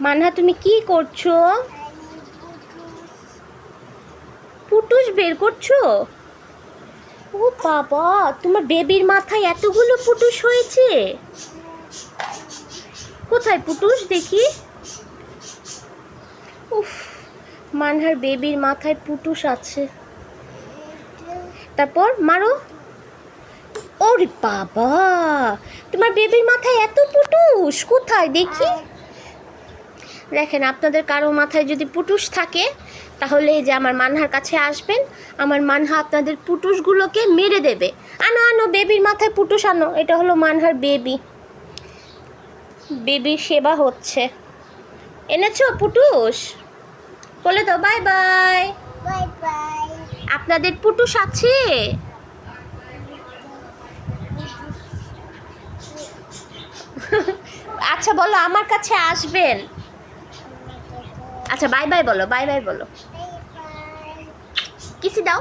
মানহা তুমি কি করছো? পুটুস বের করছো? ও বাবা, তোমার বেবির মাথায় এতগুলো পুটুস হয়েছে। কোথায় পুটুস দেখি? উফ, মানহার বেবির মাথায় পুটুস আছে। তারপর মারো। ওরে বাবা, তোমার বেবির মাথায় এত পুটুস কোথায় দেখি? দেখেন, আপনাদের কারো মাথায় যদি পুটুস থাকে তাহলে এই যে আমার মানহার কাছে আসবেন, আমার মানহা আপনাদের পুটুসগুলোকে মেরে দেবে। আনো আনো, বেবির মাথায় পুটুস আনো। এটা হলো মানহার বেবি, বেবির সেবা হচ্ছে। এনেছো পুটুস? বলে দাও বাই বাই। Bye bye. আপনাদের পুটুস আছে? আচ্ছা বলো, আমার কাছে আসবেন। আচ্ছা বাই বাই বলো, বাই বাই বলো। Bye bye. কিসি দাও।